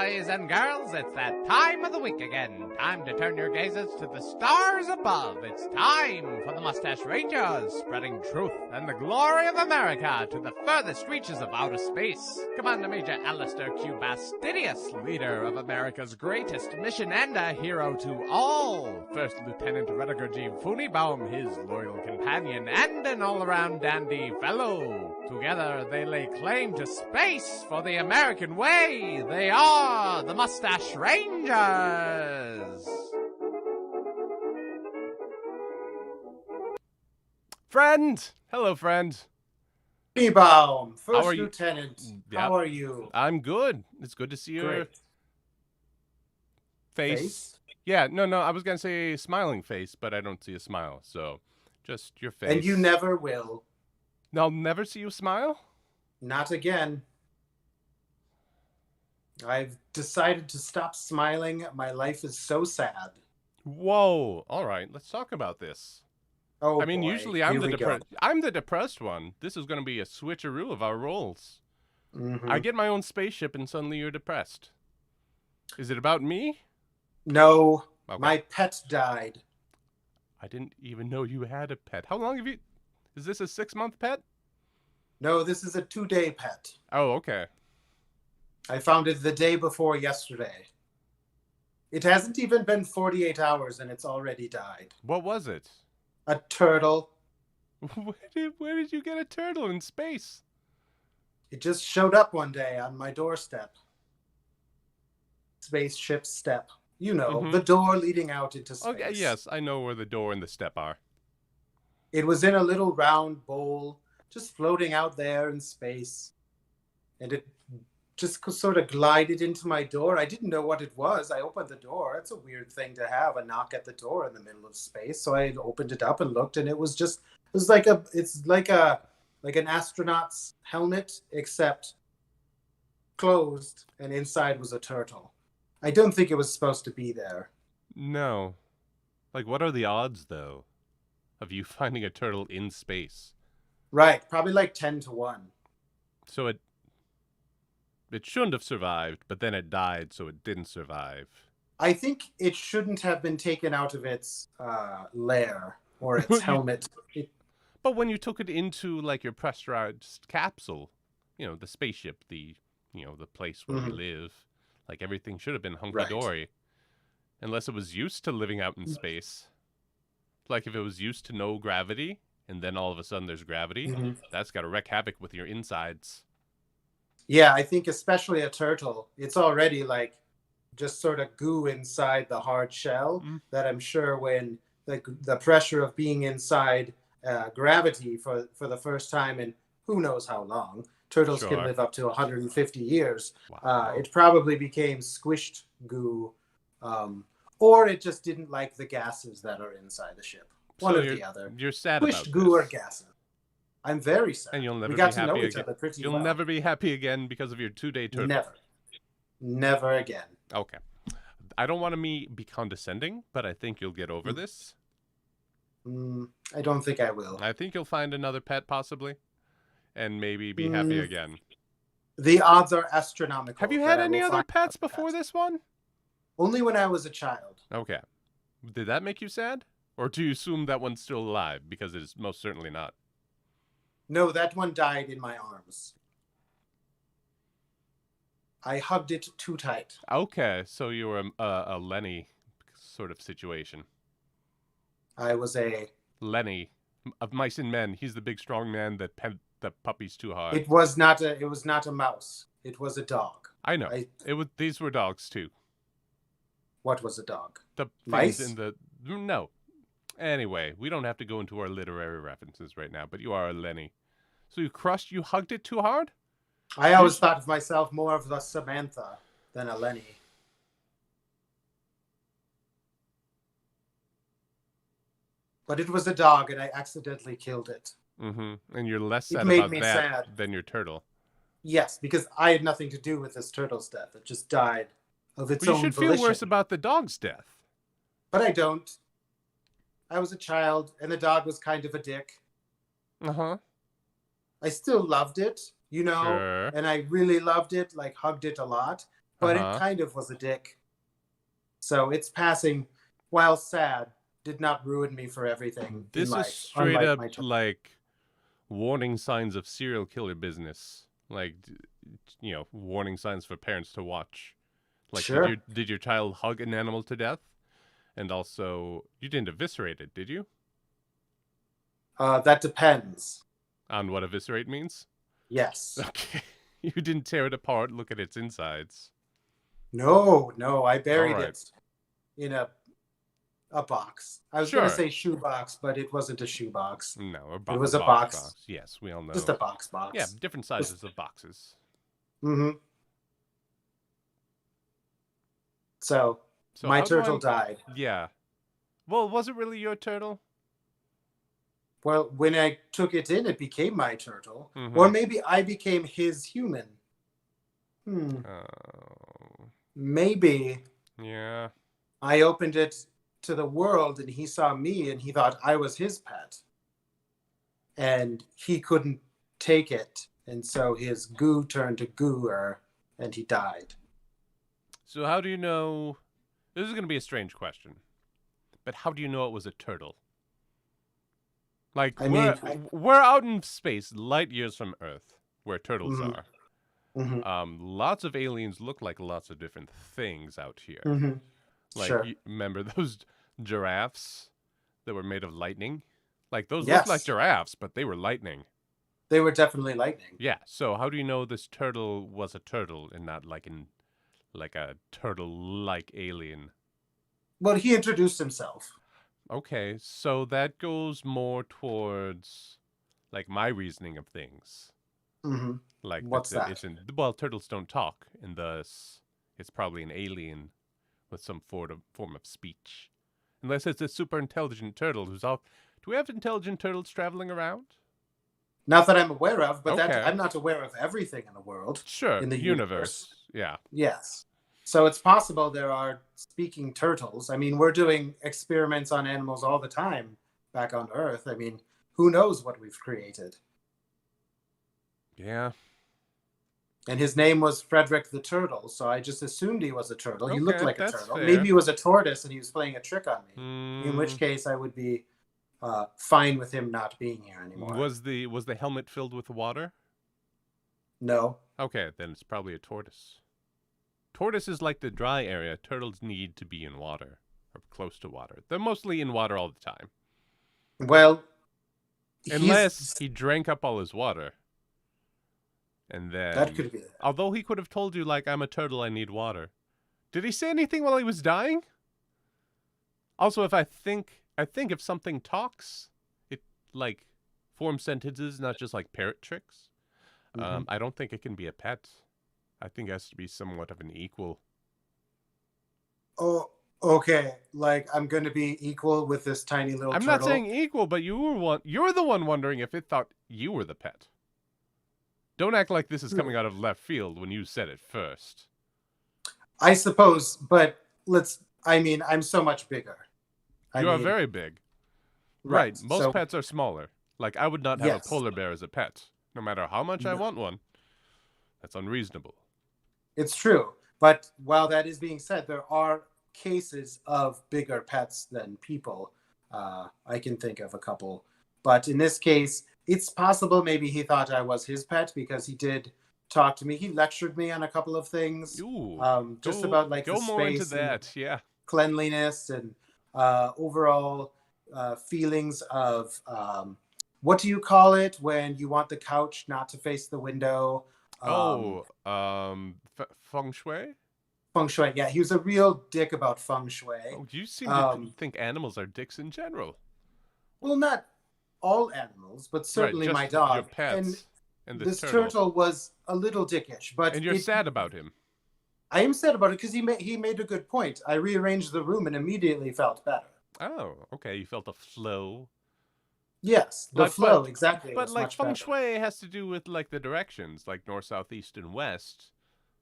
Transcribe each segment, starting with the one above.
boys and girls, it's that time of the week again. Time to turn your gazes to the stars above. It's time for the Mustache Rangers, spreading truth and the glory of America to the furthest reaches of outer space. Commander Major Alistair Q. Bastidious, leader of America's greatest mission and a hero to all. First Lieutenant Rediger G. Phooneybaum, his loyal companion and an all-around dandy fellow. Together they lay claim to space for the American way. They are the Mustache Rangers. Friend! Hello, friend. Phooneybaum, First are you? Lieutenant. Yep. How are you? I'm good. It's good to see your Great. face. Yeah, no, I was going to say smiling face, but I don't see a smile, so just your face. And you never will. I'll never see you smile? Not again. I've decided to stop smiling. My life is so sad. Whoa. All right, let's talk about this. Oh, I mean, boy. usually I'm Here we go. I'm the depressed one. This is going to be a switcheroo of our roles. Mhm. I get my own spaceship and suddenly you're depressed. Is it about me? No, Okay. my pet died. I didn't even know you had a pet. How long have you... Is this a 6-month pet? No, this is a 2-day pet. Oh, okay. I found it the day before yesterday. It hasn't even been 48 hours and it's already died. What was it? A turtle. Where did you get a turtle in space? It just showed up one day on my doorstep. Spaceship step. You know, Mhm. the door leading out into space. Okay, yes, I know where the door and the step are. It was in a little round bowl, just floating out there in space. And it just sort of glided into my door. I didn't know what it was. I opened the door. It's a weird thing to have, a knock at the door in the middle of space. So I opened it up and looked, and it's like an astronaut's helmet, except closed, and inside was a turtle. I don't think it was supposed to be there. No. Like, what are the odds, though, of you finding a turtle in space? Right, probably like 10 to 1. So it shouldn't have survived, but then it died, so it didn't survive. I think it shouldn't have been taken out of its lair or its helmet. But when you took it into, like, your pressurized capsule, the spaceship, the place where we live, like, everything should have been hunky-dory. Unless it was used to living out in space. Like, if it was used to no gravity, and then all of a sudden there's gravity, that's got to wreak havoc with your insides. Yeah, I think especially a turtle, it's already like just sort of goo inside the hard shell that I'm sure when the pressure of being inside gravity for the first time in who knows how long, turtles can live up to 150 years, Wow. it probably became squished goo, or it just didn't like the gases that are inside the ship. One or the other. You're sad Squished about goo this. or gases. I'm very sad. And you'll never we got be to know happy each again. other pretty You'll well. never be happy again because of your 2-day turtle. Never again. Okay. I don't want to be condescending, but I think you'll get over this. I don't think I will. I think you'll find another pet, possibly, and maybe be happy again. The odds are astronomical. Have you had any other pets before this one? Only when I was a child. Okay. Did that make you sad? Or do you assume that one's still alive? Because it is most certainly not. No, that one died in my arms. I hugged it too tight. Okay, so you were a Lenny sort of situation. I was a... Lenny of Mice and Men. He's the big strong man that pet the puppies too hard. It was not a mouse. It was a dog. I know. These were dogs too. What was a dog? The Mice? things in the... No. Anyway, we don't have to go into our literary references right now, but you are a Lenny. So you hugged it too hard? I always thought of myself more of a Samantha than a Lenny. But it was a dog, and I accidentally killed it. Mm-hmm. And you're less sad made about me that sad. than your turtle. Yes, because I had nothing to do with this turtle's death. It just died of its But own you should volition. feel worse about the dog's death. But I don't. I was a child, and the dog was kind of a dick. Uh-huh. I still loved it, Sure. and I really loved it, like hugged it a lot. but it kind of was a dick. So its passing, while sad, did not ruin me for everything This in life. is straight unlike up my turtle. like warning signs of serial killer business. Like, warning signs for parents to watch. Like, Sure. did your child hug an animal to death? And also, you didn't eviscerate it, did you? That depends. On what eviscerate means? Yes. Okay. You didn't tear it apart, look at its insides. No, I buried Alright. it in a box. I was Sure. going to say shoe box, but it wasn't a shoe box. No, It was a box. Yes, we all know. Just a box. Yeah, different sizes of boxes. Mm-hmm. So my turtle died. Yeah. Well, was it really your turtle? Well, when I took it in, it became my turtle. Mm-hmm. Or maybe I became his human. Maybe. Yeah. I opened it to the world and he saw me and he thought I was his pet. And he couldn't take it. And so his goo turned to gooer and he died. So how do you know... This is going to be a strange question. But how do you know it was a turtle? Like, we're out in space, light years from Earth, where turtles are. Mm-hmm. Lots of aliens look like lots of different things out here. Mm-hmm. Like, sure. Remember those giraffes that were made of lightning? Like, those Yes. looked like giraffes, but they were lightning. They were definitely lightning. Yeah, so how do you know this turtle was a turtle and not like a turtle-like alien? Well, he introduced himself. Okay, so that goes more towards, like, my reasoning of things. Mm-hmm. Like, what's that? Well, turtles don't talk, and thus it's probably an alien with some form of speech. Unless it's a super intelligent turtle who's off. Do we have intelligent turtles traveling around? Not that I'm aware of, but Okay. I'm not aware of everything in the world. Sure, in the universe. Yeah. Yes. So it's possible there are speaking turtles. I mean, we're doing experiments on animals all the time back on Earth. I mean, who knows what we've created? Yeah. And his name was Frederick the Turtle, so I just assumed he was a turtle. He looked like a turtle. Fair. Maybe he was a tortoise and he was playing a trick on me. In which case I would be fine with him not being here anymore. Was the helmet filled with water? No. Okay, then it's probably a tortoise. Tortoise is like the dry area. Turtles need to be in water, or close to water. They're mostly in water all the time. Well, unless he drank up all his water. And then... That could be it. Although he could have told you, like, I'm a turtle, I need water. Did he say anything while he was dying? Also, if I think if something talks, it, like, forms sentences, not just, like, parrot tricks. Mm-hmm. I don't think it can be a pet. I think it has to be somewhat of an equal. Oh, okay. Like, I'm going to be equal with this tiny little turtle. I'm not saying equal, but you're the one wondering if it thought you were the pet. Don't act like this is coming out of left field when you said it first. I suppose, but I'm so much bigger. You are very big. Right. Most pets are smaller. Like, I would not have a polar bear as a pet, no matter how much I want one. That's unreasonable. It's true. But while that is being said, there are cases of bigger pets than people. I can think of a couple. But in this case, it's possible maybe he thought I was his pet because he did talk to me. He lectured me on a couple of things. Ooh, about like go the more into space that, yeah. Cleanliness and overall feelings of what do you call it when you want the couch not to face the window? Feng shui? Feng shui, yeah. He was a real dick about feng shui. Oh, you seem to think animals are dicks in general. Well, not all animals, but certainly my dog. Your pets and this turtle was a little dickish. And you're sad about him. I am sad about it because he made a good point. I rearranged the room and immediately felt better. Oh, okay. You felt a flow. Yes, the flow, exactly. But like feng shui has to do with like the directions, like north, south, east, and west.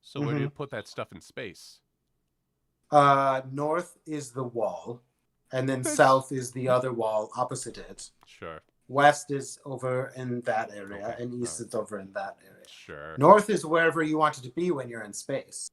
So where do you put that stuff in space? North is the wall, and then south is the other wall opposite it. Sure. West is over in that area, and east is over in that area. Sure. North is wherever you want it to be when you're in space.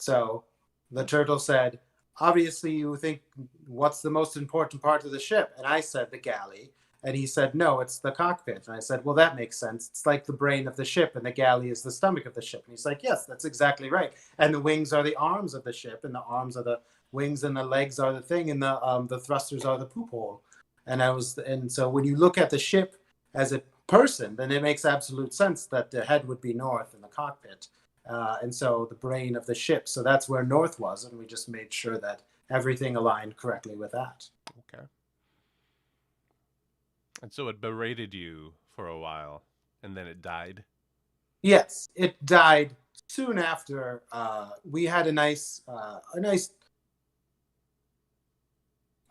So the turtle said, obviously you think, what's the most important part of the ship? And I said, the galley. And he said, no, it's the cockpit. And I said, well, that makes sense. It's like the brain of the ship, and the galley is the stomach of the ship. And he's like, yes, that's exactly right. And the wings are the arms of the ship, and the arms are the wings, and the legs are the thing, and the thrusters are the poop hole. And so when you look at the ship as a person, then it makes absolute sense that the head would be north in the cockpit. And so the brain of the ship. So that's where north was, and we just made sure that everything aligned correctly with that. Okay. And so it berated you for a while, and then it died? Yes, it died soon after. We had a nice, I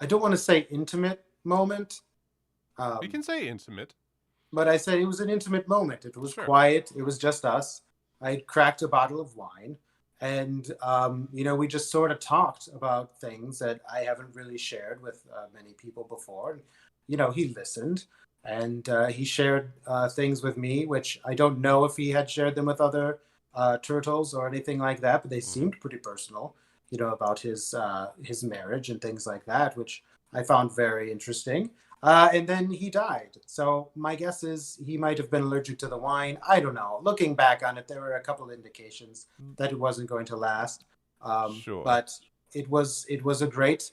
don't want to say intimate moment. You can say intimate. But I said it was an intimate moment. It was Sure. quiet. It was just us. I had cracked a bottle of wine, and we just sort of talked about things that I haven't really shared with many people before. And, he listened, and he shared things with me, which I don't know if he had shared them with other turtles or anything like that, but they seemed pretty personal, about his marriage and things like that, which I found very interesting. And then he died. So my guess is he might have been allergic to the wine. I don't know. Looking back on it, there were a couple indications that it wasn't going to last. Sure. But it was a great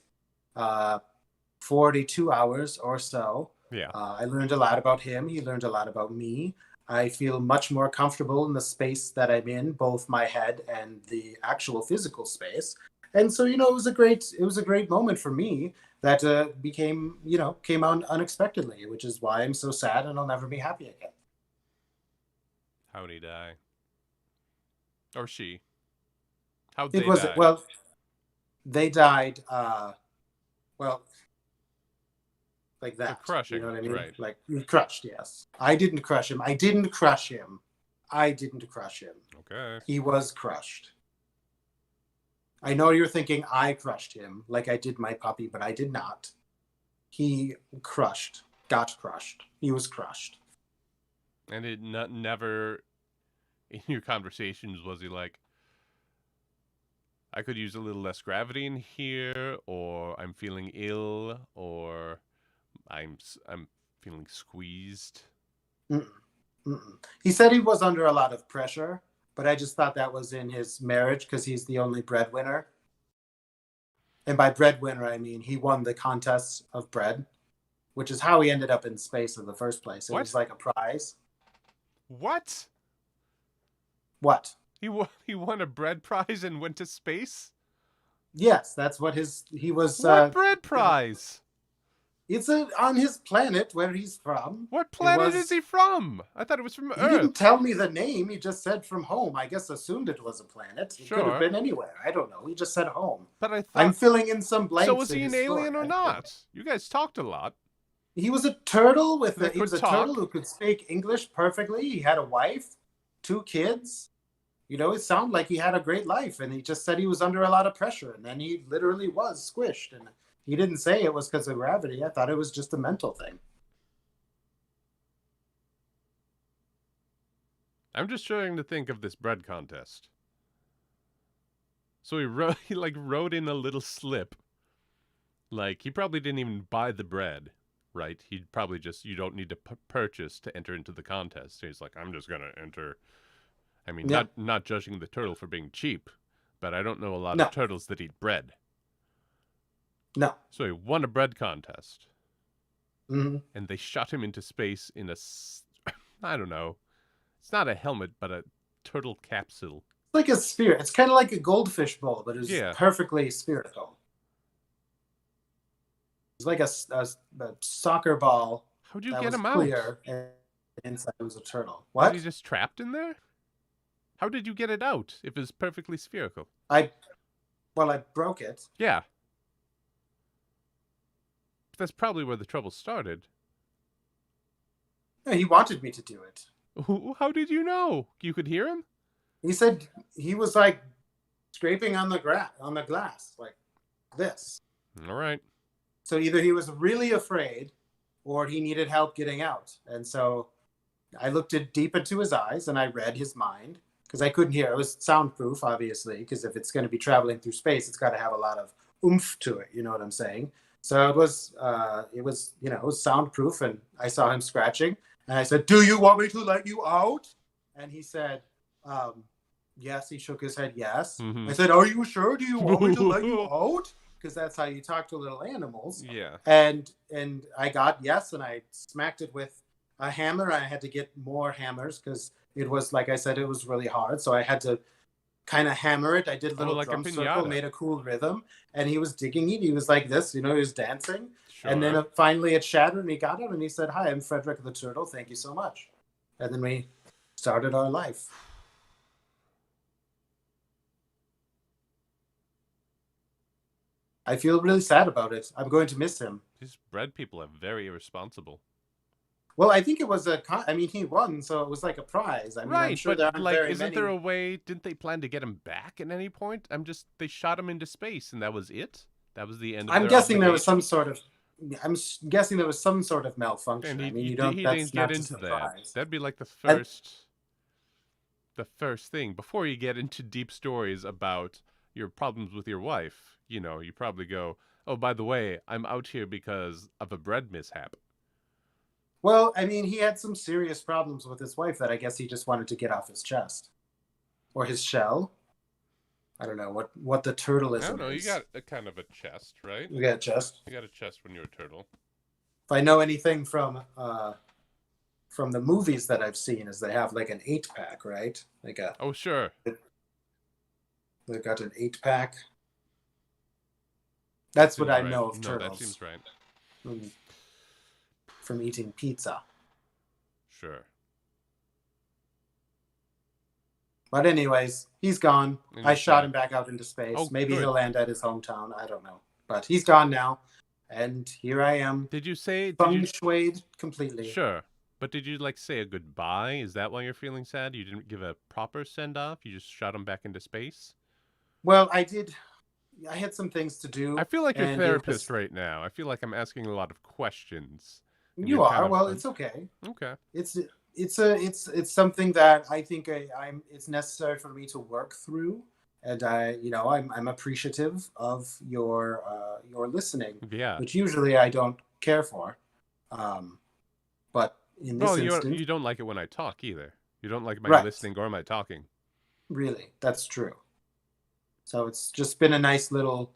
42 hours or so. Yeah. I learned a lot about him. He learned a lot about me. I feel much more comfortable in the space that I'm in, both my head and the actual physical space. And so, it was a great moment for me that came out unexpectedly, which is why I'm so sad and I'll never be happy again. How'd he die? Or she? How'd they die? Well, they died, like that. Crushing, you know what I mean? right. Like, crushed, yes. I didn't crush him. Okay. He was crushed. I know you're thinking I crushed him like I did my puppy, but I did not. He got crushed. He was crushed. And it never, in your conversations, was he like, I could use a little less gravity in here, or I'm feeling ill, or I'm feeling squeezed? Mm-mm. Mm-mm. He said he was under a lot of pressure, but I just thought that was in his marriage because he's the only breadwinner. And by breadwinner, I mean he won the contest of bread, which is how he ended up in space in the first place. It was like a prize. What? What? He won a bread prize and went to space? Yes, that's what he was. What bread prize? It's on his planet where he's from. What planet is he from? I thought it was from Earth. He didn't tell me the name. He just said from home. I guess assumed it was a planet. It could have been anywhere. I don't know. He just said home. But I thought... I'm filling in some blanks. So was he an alien or not? You guys talked a lot. He was a turtle He was a turtle who could speak English perfectly. He had a wife, 2 kids. It sounded like he had a great life, and he just said he was under a lot of pressure, and then he literally was squished. And he didn't say it was because of gravity. I thought it was just a mental thing. I'm just trying to think of this bread contest. So he wrote in a little slip. Like, he probably didn't even buy the bread, right? He'd probably just, you don't need to purchase to enter into the contest. So he's like, I'm just going to enter. I mean, not judging the turtle for being cheap, but I don't know a lot of turtles that eat bread. No. So he won a bread contest. Mm-hmm. And they shot him into space in I don't know. It's not a helmet, but a turtle capsule. It's like a sphere. It's kind of like a goldfish bowl, but it's perfectly spherical. It's like a soccer ball. How'd you get him clear, out? And inside was a turtle. What? Was he just trapped in there? How did you get it out if it's perfectly spherical? I broke it. Yeah. That's probably where the trouble started. No, he wanted me to do it. How did you know? You could hear him? He said he was like scraping on the glass like this. All right. So either he was really afraid or he needed help getting out. And so I looked deep into his eyes and I read his mind. because I couldn't hear. It was soundproof, obviously, because if it's going to be traveling through space, it's got to have a lot of oomph to it. You know what I'm saying? So it was soundproof, and I saw him scratching, and I said, "Do you want me to let you out?" And he said, "Yes." He shook his head, yes. Mm-hmm. I said, "Are you sure? Do you want me to let you out?" Because that's how you talk to little animals. Yeah. And I got yes, and I smacked it with a hammer. I had to get more hammers because it was, like I said, it was really hard. So I had to kind of hammer it. I did a little like drum a circle, piñata. made a cool rhythm, and he was digging it. He was like this, he was dancing. Sure. And then finally it shattered, and he got up and he said, "Hi, I'm Frederick the Turtle. Thank you so much." And then we started our life. I feel really sad about it. I'm going to miss him. These bread people are very irresponsible. Well, I think it was he won, so it was like a prize. I mean, right, I'm sure but there aren't very isn't many. there a way? Didn't they plan to get him back at any point? They shot him into space, and that was it. That was the end of I'm their guessing there was obligation? some sort of malfunction. And I mean, he that's didn't not get a into that. surprise. That'd be like the first thing before you get into deep stories about your problems with your wife. You probably go, "Oh, by the way, I'm out here because of a bread mishap." Well, I mean, he had some serious problems with his wife that I guess he just wanted to get off his chest or his shell. I don't know what the turtleism is. I don't know. You got a kind of a chest, right? You got a chest. You got a chest when you're a turtle. If I know anything from the movies that I've seen, is they have like an 8-pack, right? Oh, sure. They've got an 8-pack. That's what I know of no, turtles. That seems right. From eating pizza. Sure. But anyways, he's gone. I shot him back out into space. Oh, maybe good. he'll land at his hometown. I don't know. But he's gone now. And here I am. Did you say... Feng shuied completely. Sure. But did you, say a goodbye? Is that why you're feeling sad? You didn't give a proper send-off? You just shot him back into space? Well, I did... I had some things to do. I feel like you're a therapist right now. I feel like I'm asking a lot of questions. You are. Well, it's okay. Okay. It's something that I think it's necessary for me to work through, and I'm appreciative of your listening. Yeah. Which usually I don't care for, but in this instance, you don't like it when I talk either. You don't like my listening or my talking. Really, that's true. So it's just been a nice little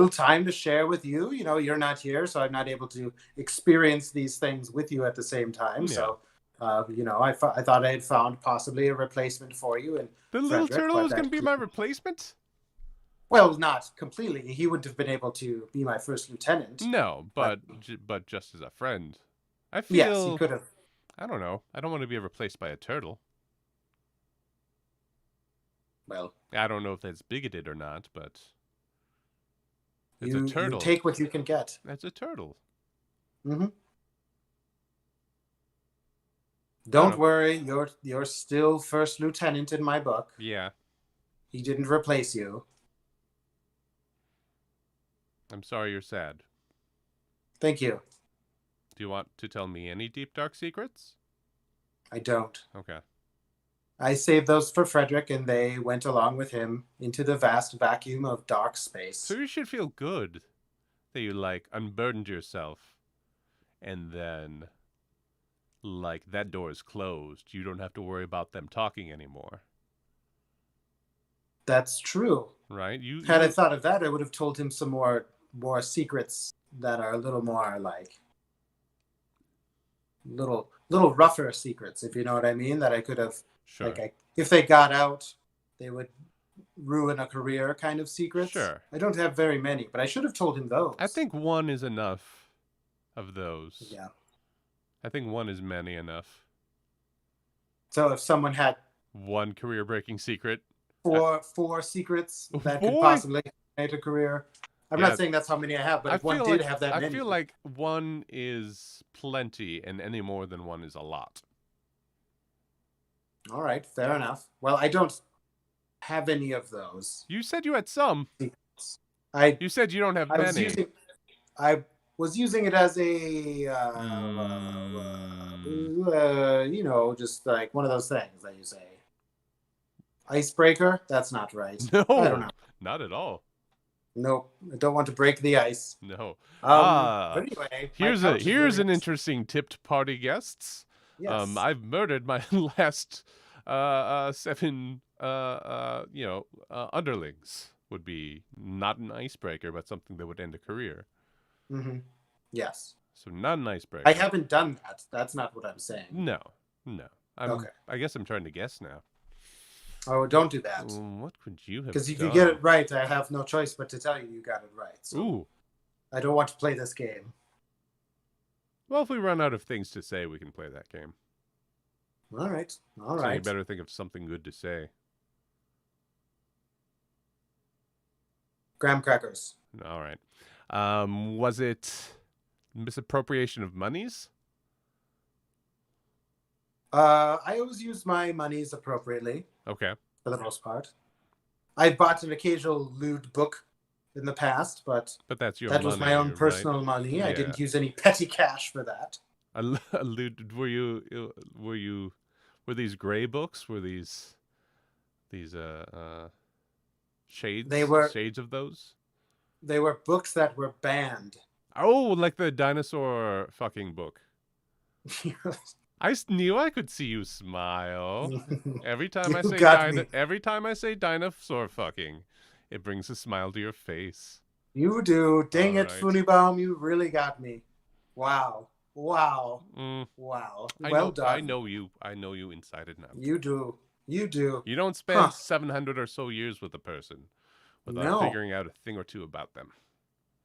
time to share with you. You're not here, so I'm not able to experience these things with you at the same time. Yeah. So, I thought I had found possibly a replacement for you. And the little turtle was going to be my replacement? Well, not completely. He wouldn't have been able to be my first lieutenant. No, but just as a friend. I feel... Yes, he could have. I don't know. I don't want to be replaced by a turtle. Well, I don't know if that's bigoted or not, but it's a turtle. You take what you can get. That's a turtle. Mm-hmm. Don't worry, you're still first lieutenant in my book. Yeah. He didn't replace you. I'm sorry you're sad. Thank you. Do you want to tell me any deep, dark secrets? I don't. Okay. I saved those for Frederick, and they went along with him into the vast vacuum of dark space. So you should feel good that you, unburdened yourself, and then, that door is closed. You don't have to worry about them talking anymore. That's true. Right? Had I thought of that, I would have told him some more secrets that are a little more, little rougher secrets, if you know what I mean, that I could have... Sure. If they got out, they would ruin a career kind of secrets. Sure. I don't have very many, but I should have told him those. I think one is enough of those. Yeah. I think one is many enough. So if someone had... one career-breaking secret? Four secrets that could possibly make a career. I'm not saying that's how many I have, but if one did have that many... I feel like one is plenty, and any more than one is a lot. All right, fair enough. Well, I don't have any of those. You said you had some. You said you don't have many. I was using it as a, just like one of those things that you say. Icebreaker? That's not right. No, I don't know. not at all. Nope. I don't want to break the ice. No. But anyway, Here's an interesting tip to party guests. Yes. I've murdered my last 7 underlings. Would be not an icebreaker, but something that would end a career. Mm-hmm. Yes. So not an icebreaker. I haven't done that. That's not what I'm saying. No. Okay. I guess I'm trying to guess now. Oh, don't do that. What could you have done? Because if you get it right, I have no choice but to tell you got it right. So Ooh. I don't want to play this game. Well, if we run out of things to say, we can play that game. All right. So you better think of something good to say. Graham crackers. All right. Was it misappropriation of monies? I always use my monies appropriately. Okay. For the most part. I've bought an occasional lewd book in the past, but that's your that money, was my own personal right? money. Yeah. I didn't use any petty cash for that. Were these gray books? Were these shades? Shades of those? They were books that were banned. Oh, like the dinosaur fucking book. I knew I could see you smile every time every time I say dinosaur fucking. It brings a smile to your face. You do. Dang it, right. Phooneybaum, you really got me. Wow. Wow. Wow. Well done. I know you inside and out. You do. You do. You don't spend 700 or so years with a person without figuring out a thing or two about them.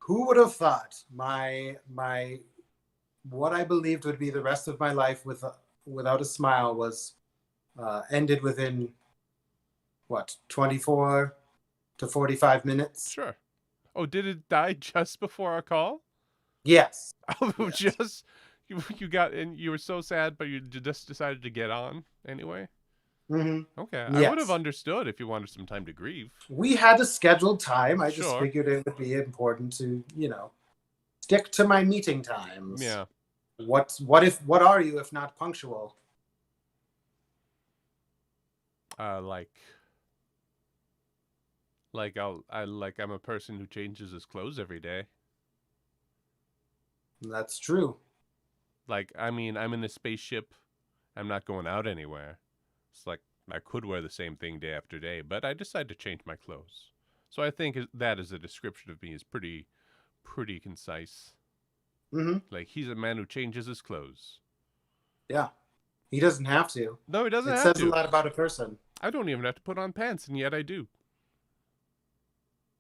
Who would have thought my what I believed would be the rest of my life without a smile was ended within 24 to 45 minutes? Sure. Oh, did it die just before our call? Yes. Oh, yes. Just you got and you were so sad, but you just decided to get on anyway. Mm-hmm. Okay, yes. I would have understood if you wanted some time to grieve. We had a scheduled time. I just figured it would be important to, stick to my meeting times. Yeah. What are you if not punctual? I'm a person who changes his clothes every day. That's true. I'm in a spaceship. I'm not going out anywhere. It's like I could wear the same thing day after day, but I decided to change my clothes. So I think that as a description of me is pretty concise. Mm-hmm. Like, he's a man who changes his clothes. Yeah. He doesn't have to. No, he doesn't have to. It says a lot about a person. I don't even have to put on pants, and yet I do.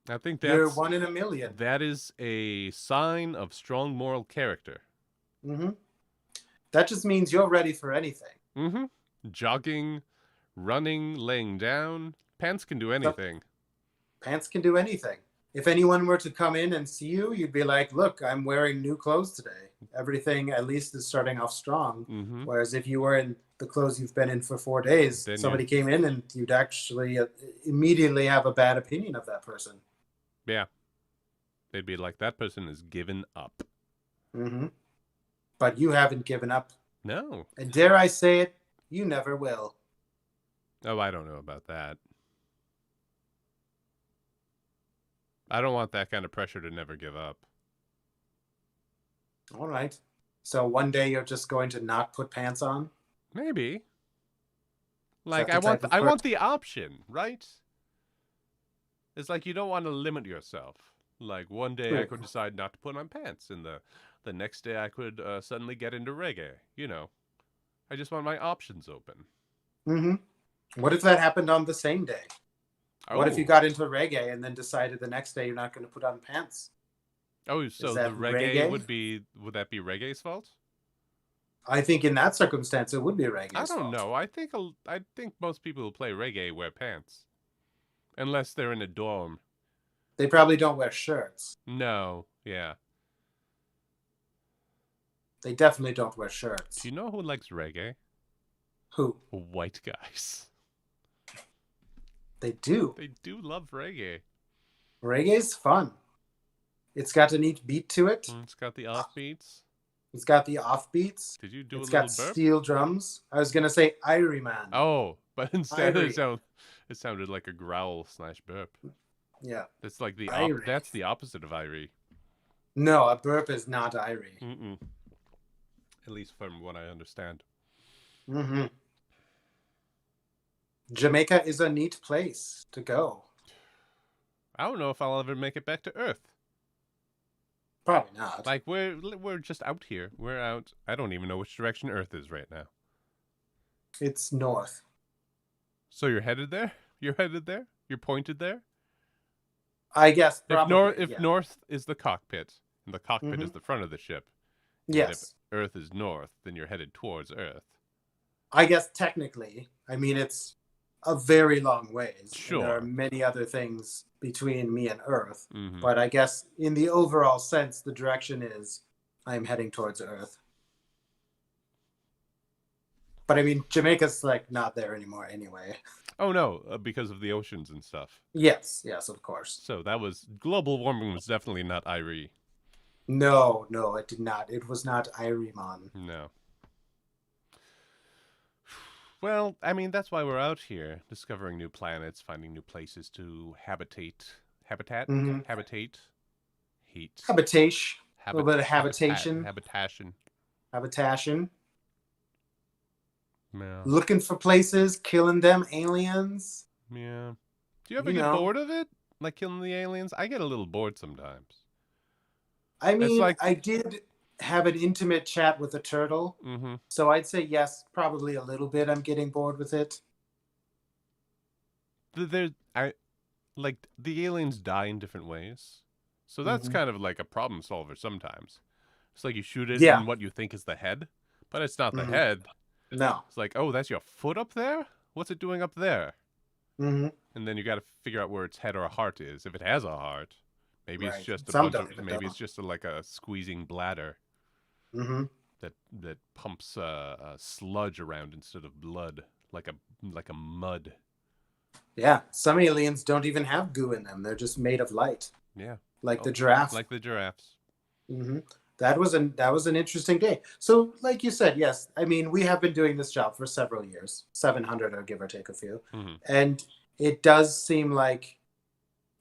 I think You're one in a million. That is a sign of strong moral character. Mm-hmm. That just means you're ready for anything. Mm-hmm. Jogging, running, laying down. Pants can do anything. Pants can do anything. If anyone were to come in and see you, you'd be like, look, I'm wearing new clothes today. Everything at least is starting off strong. Mm-hmm. Whereas if you were in the clothes you've been in for 4 days, somebody came in and you'd actually immediately have a bad opinion of that person. Yeah. They'd be like, that person has given up. Mm-hmm. But you haven't given up. No. And dare I say it, you never will. Oh, I don't know about that. I don't want that kind of pressure to never give up. All right. So one day you're just going to not put pants on? Maybe. Like, I want the option, right? It's like you don't want to limit yourself. Like, one day I could decide not to put on pants, and the next day I could suddenly get into reggae. I just want my options open. Mm-hmm. What if that happened on the same day? Oh. What if you got into reggae and then decided the next day you're not going to put on pants? Oh, so the reggae would that be reggae's fault? I think in that circumstance it would be reggae's fault. I don't know. I think most people who play reggae wear pants. Unless they're in a dorm. They probably don't wear shirts. No, yeah. They definitely don't wear shirts. Do you know who likes reggae? Who? White guys. They do. They do love reggae. Reggae's fun. It's got a neat beat to it. It's got the offbeats. It's got the offbeats. Did you do it's a little burp? It's got steel drums. I was going to say Irie Man. Oh, but instead It sounded like a growl/burp. Yeah. That's like Irie. that's the opposite of Irie. No, a burp is not Irie. Mm-mm. At least from what I understand. Mm-hmm. Jamaica is a neat place to go. I don't know if I'll ever make it back to Earth. Probably not. Like we're just out here. We're out. I don't even know which direction Earth is right now. It's north. So you're headed there? You're headed there? You're pointed there? I guess probably. If north is the cockpit and the cockpit is Mhm. the front of the ship, and Yes. if Earth is north, then you're headed towards Earth. I guess technically. I mean, it's a very long ways. Sure. And there are many other things between me and Earth. Mm-hmm. But I guess in the overall sense, the direction is I'm heading towards Earth. But I mean, Jamaica's like not there anymore anyway. Oh no, because of the oceans and stuff. Yes, of course. So that was global warming was definitely not Irie. No, it did not. It was not Irimon. No. Well, I mean, that's why we're out here, discovering new planets, finding new places to habitate. Habitat? Mhm. Habitate? Heat. Habitation. A little bit of habitation. Habitation. Yeah. Looking for places, killing them aliens. Yeah. Do you ever get bored of it? Like killing the aliens? I get a little bored sometimes. I mean, I did have an intimate chat with a turtle. Mm-hmm. So I'd say yes, probably a little bit. I'm getting bored with it. The aliens die in different ways. So that's kind of like a problem solver sometimes. It's like you shoot it in what you think is the head, but it's not the head. No. It's like, oh, that's your foot up there? What's it doing up there? Mm-hmm. And then you got to figure out where its head or a heart is. If it has a heart, maybe it's just it's just like a squeezing bladder that pumps sludge around instead of blood, like a mud. Yeah, some aliens don't even have goo in them. They're just made of light. Yeah, like the giraffe. Like the giraffes. Mm-hmm. That was an interesting day. So, like you said, yes. I mean, we have been doing this job for several years, 700 or give or take a few, and it does seem like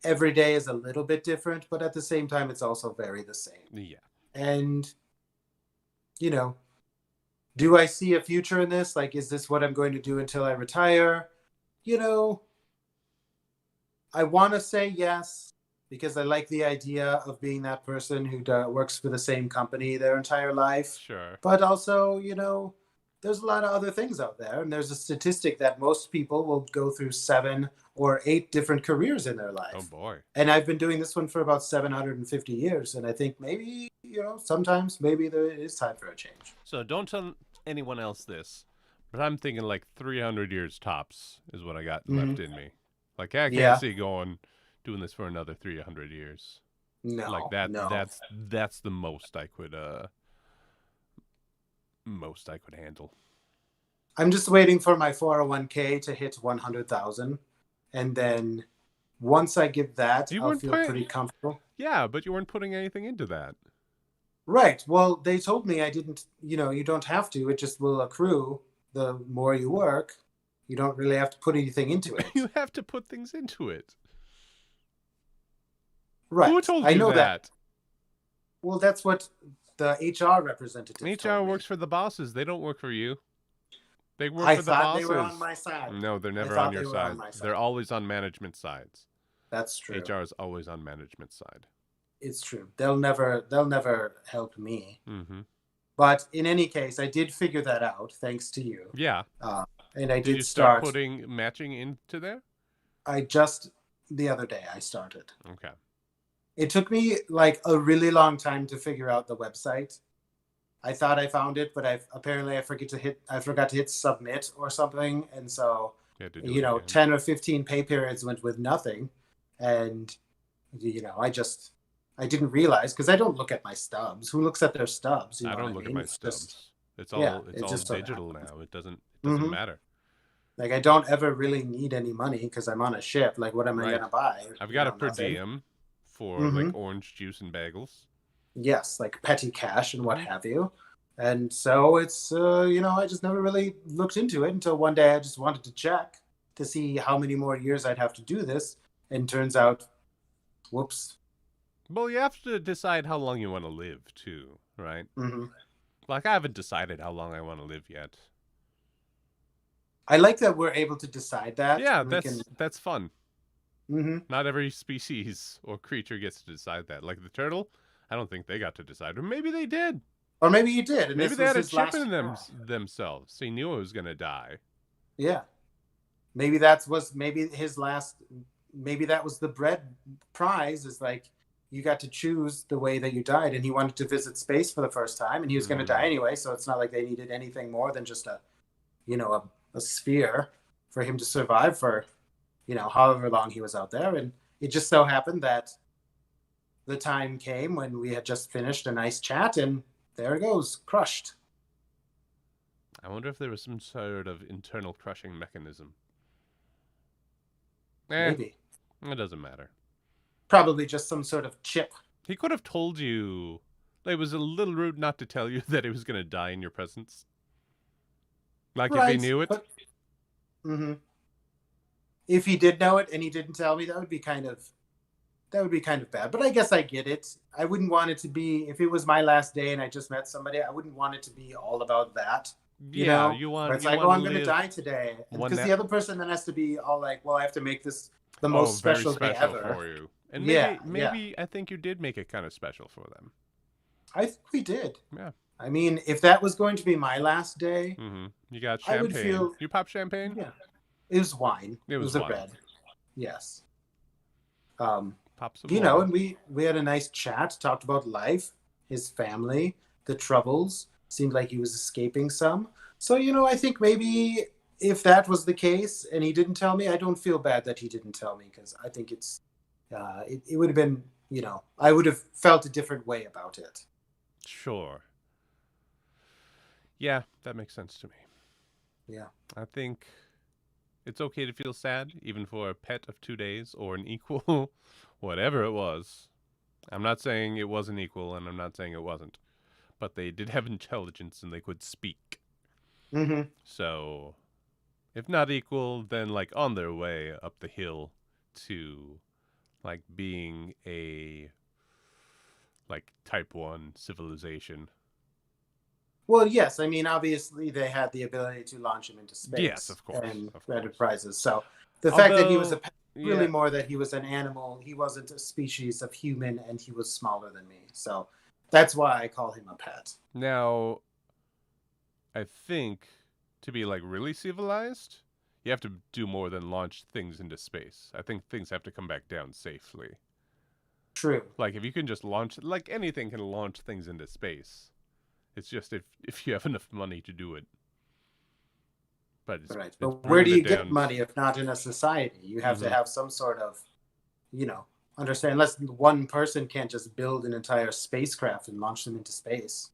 every day is a little bit different, but at the same time, it's also very the same. Yeah. And do I see a future in this? Like, is this what I'm going to do until I retire? I want to say yes, because I like the idea of being that person who works for the same company their entire life. Sure. But also, there's a lot of other things out there. And there's a statistic that most people will go through 7 or 8 different careers in their life. Oh, boy. And I've been doing this one for about 750 years. And I think maybe, sometimes maybe there is time for a change. So don't tell anyone else this, but I'm thinking like 300 years tops is what I got left in me. Like, I can't see doing this for another 300 years. No, like that. No. That's the most I could handle. I'm just waiting for my 401k to hit 100,000, and then once I get that, I'll feel pretty comfortable. Yeah, but you weren't putting anything into that. Right. Well, they told me I didn't. You don't have to. It just will accrue the more you work. You don't really have to put anything into it. You have to put things into it. Right. Who told you I know that? Well, that's what the HR representative HR works for the bosses. They don't work for you. They work for the bosses. I thought they were on my side. No, they're never on your side. They're always on management sides. That's true. HR is always on management side. It's true. They'll never help me. Mm-hmm. But in any case, I did figure that out thanks to you. Yeah. And I did you start putting matching into there? The other day I started. Okay. It took me like a really long time to figure out the website. I thought I found it, but I forgot to hit submit or something, and so 10 or 15 pay periods went with nothing, and I didn't realize, because I don't look at my stubs. Who looks at their stubs? I don't look at my stubs. It's all digital now. It doesn't matter. Like, I don't ever really need any money because I'm on a ship. Like, what am I going to buy? I've got a per diem for like orange juice and bagels. Yes, like petty cash and what have you. And so it's, I just never really looked into it until one day I just wanted to check. to see how many more years I'd have to do this. And turns out, whoops. Well, you have to decide how long you want to live, too, right? Mm-hmm. Like, I haven't decided how long I want to live yet. I like that we're able to decide that. Yeah, and that's fun. Mm-hmm. Not every species or creature gets to decide that. Like the turtle, I don't think they got to decide. Or maybe they did. Or maybe he did. And Maybe this they was had a his chip last in hurrah. themselves. They knew it was going to die. Yeah. Maybe maybe his last, maybe that was the bread prize, is like, you got to choose the way that you died. And he wanted to visit space for the first time, and he was going to die anyway. So it's not like they needed anything more than just a sphere for him to survive for, however long he was out there. And it just so happened that the time came when we had just finished a nice chat, and there it goes, crushed. I wonder if there was some sort of internal crushing mechanism. Maybe. It doesn't matter. Probably just some sort of chip. He could have told you. It was a little rude not to tell you that he was going to die in your presence. Like, right, if he knew it. But, if he did know it and he didn't tell me, that would be kind of bad. But I guess I get it. I wouldn't want it to be, if it was my last day and I just met somebody, I wouldn't want it to be all about that. You want. It's like, I'm going to die today, because the other person then has to be all like, well, I have to make this the most special day ever for you. And maybe I think you did make it kind of special for them. I think we did. Yeah. I mean, if that was going to be my last day, you got champagne. You pop champagne? Yeah. It was wine. It was a red. Yes. Pop some and we had a nice chat, talked about life, his family, the troubles. Seemed like he was escaping some. So, I think maybe if that was the case and he didn't tell me, I don't feel bad that he didn't tell me, because I think it's, it would have been, I would have felt a different way about it. Sure. Yeah, that makes sense to me. Yeah. I think it's okay to feel sad, even for a pet of 2 days or an equal, whatever it was. I'm not saying it wasn't equal, and I'm not saying it wasn't. But they did have intelligence and they could speak. Mm-hmm. So, if not equal, then like on their way up the hill to like being a like type 1 civilization. Well, yes. I mean, obviously they had the ability to launch him into space. Yes, of course. And enterprises. So the fact that he was a pet, really more that he was an animal. He wasn't a species of human, and he was smaller than me. So that's why I call him a pet. Now, I think to be like really civilized, you have to do more than launch things into space. I think things have to come back down safely. True. Like if you can just launch, like anything can launch things into space. It's just if you have enough money to do it. But it's, right. It's but where do you get money if not in a society? You have to have some sort of, understand, unless one person can't just build an entire spacecraft and launch them into space.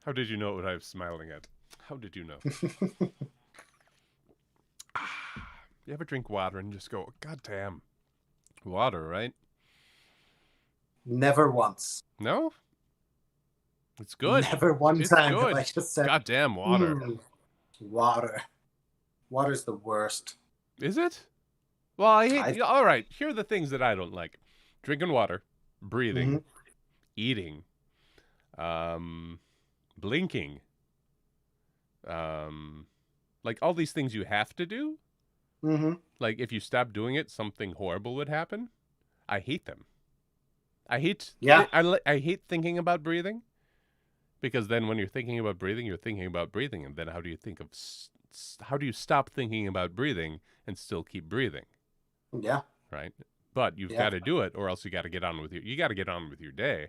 How did you know what I was smiling at? How did you know? You ever drink water and just go, God damn. Water, right? Never once. No? It's good. Never one time good. have I just said, God damn water. Water. Water's the worst. Is it? Well, I hate... All right, here are the things that I don't like. Drinking water, breathing, eating, blinking, like all these things you have to do. Like if you stop doing it, something horrible would happen. I hate them. I hate I hate thinking about breathing, because then when you're thinking about breathing, you're thinking about breathing, and then how do you stop thinking about breathing and still keep breathing? Yeah. Right? But you've got to do it, or else you got to get on with your day,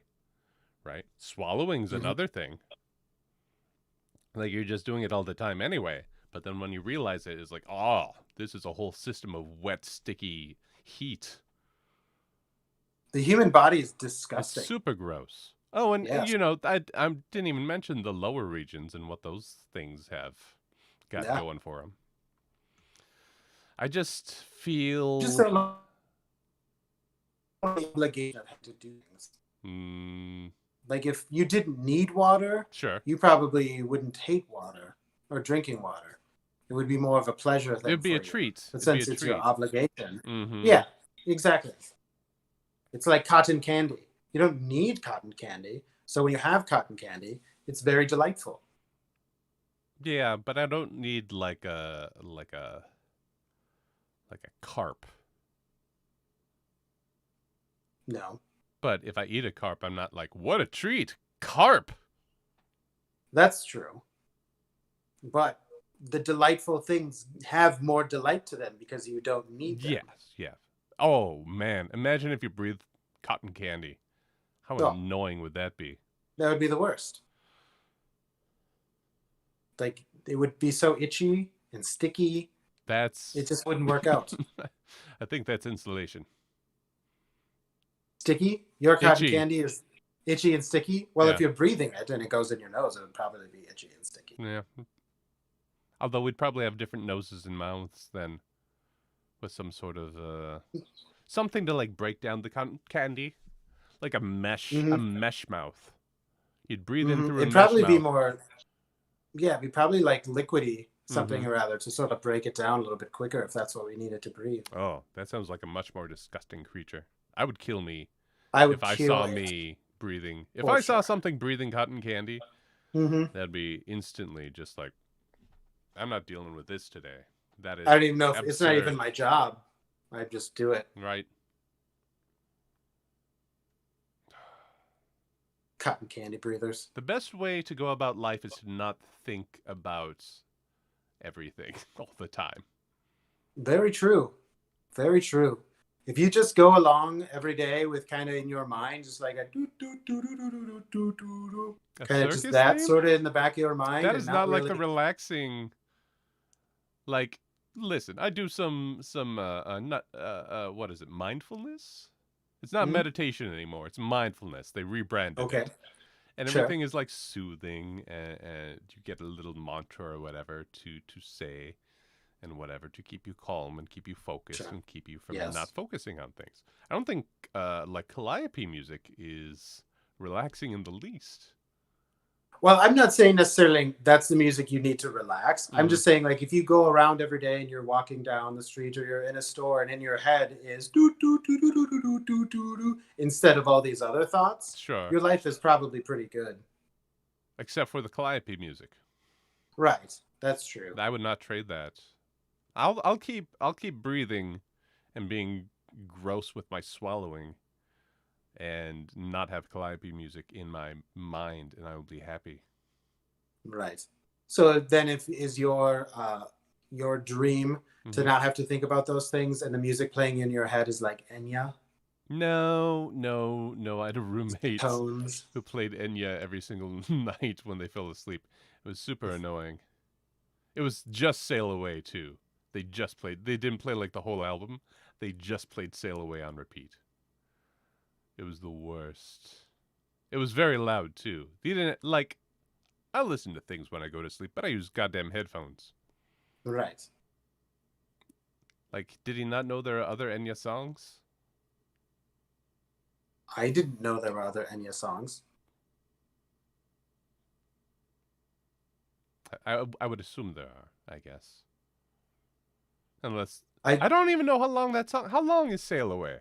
right? Swallowing's another thing. Like you're just doing it all the time anyway, but then when you realize it, it's like, oh, this is a whole system of wet, sticky heat. The human body is disgusting. It's super gross. Oh, and I didn't even mention the lower regions and what those things have got going for them. I just feel obligation to do things. Like if you didn't need water, Sure. you probably wouldn't hate water or drinking water. It would be more of a pleasure thing. It'd be for a you. treat. But It'd since be a it's your treat. obligation, Mm-hmm. yeah, exactly. It's like cotton candy. You don't need cotton candy, so when you have cotton candy, it's very delightful. Yeah, but I don't need like a carp. No, But if I eat a carp, I'm not like, what a treat, carp. that's true. But the delightful things have more delight to them because you don't need them. Yes, yeah. Oh man, imagine if you breathed cotton candy. How annoying would that be? That would be the worst. Like it would be so itchy and sticky. It just wouldn't work out. I think that's insulation. Sticky? Your cotton Itchy. candy is itchy and sticky? Well, Yeah. if you're breathing it and it goes in your nose, it would probably be itchy and sticky. Yeah. Although we'd probably have different noses and mouths then, with some sort of something to like break down the cotton candy, like a mesh mouth. You'd breathe in through a It'd mesh probably mouth. be more, yeah, it'd be probably like liquidy something or other to sort of break it down a little bit quicker if that's what we needed to breathe. Oh, that sounds like a much more disgusting creature. I would kill me if I saw me breathing. If I saw something breathing cotton candy, that'd be instantly just like, I'm not dealing with this today. That is I don't even know if absurd. it's not even my job. I just do it. Right. Cotton candy breathers. The best way to go about life is to not think about everything all the time. Very true. Very true. If you just go along every day with kind of in your mind, just like a do do do do do do do do do, kind of just that sort of in the back of your mind. That is not really... like the relaxing. Like, listen, I do some what is it? Mindfulness. It's not meditation anymore. It's mindfulness. They rebranded it. And everything is like soothing, and you get a little mantra or whatever to say, and whatever to keep you calm and keep you focused and keep you from not focusing on things. I don't think like calliope music is relaxing in the least. Well, I'm not saying necessarily that's the music you need to relax. I'm just saying, like, if you go around every day and you're walking down the street or you're in a store and in your head is do do do do do do do do do instead of all these other thoughts, sure, your life is probably pretty good. Except for the calliope music. Right, that's true. I would not trade that. I'll keep breathing and being gross with my swallowing, and not have calliope music in my mind, and I will be happy. Right. So then, is your dream to not have to think about those things, and the music playing in your head is like Enya? No. I had a roommate who played Enya every single night when they fell asleep. It was super annoying. It was just Sail Away too. They didn't play like the whole album. They just played Sail Away on repeat. It was the worst. It was very loud too. They didn't like. I listen to things when I go to sleep, but I use goddamn headphones. Right. Like, did he not know there are other Enya songs? I didn't know there were other Enya songs. I would assume there are, I guess. Unless I don't even know how long that song. How long is Sail Away?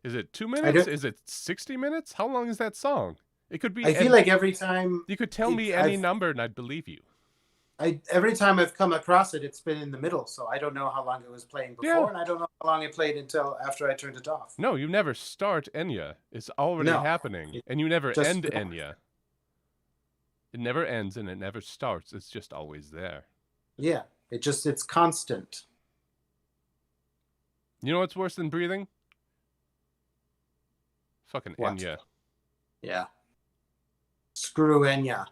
Is it 2 minutes? Is it 60 minutes? How long is that song? It could be. I feel like every time you could tell me any number and I'd believe you. Every time I've come across it, it's been in the middle, so I don't know how long it was playing before, and I don't know how long it played until after I turned it off. No, you never start Enya. It's already happening, and you never end Enya. It never ends and it never starts. It's just always there. Yeah, it's constant. You know what's worse than breathing? Fucking What? Enya. Yeah. Screw Enya.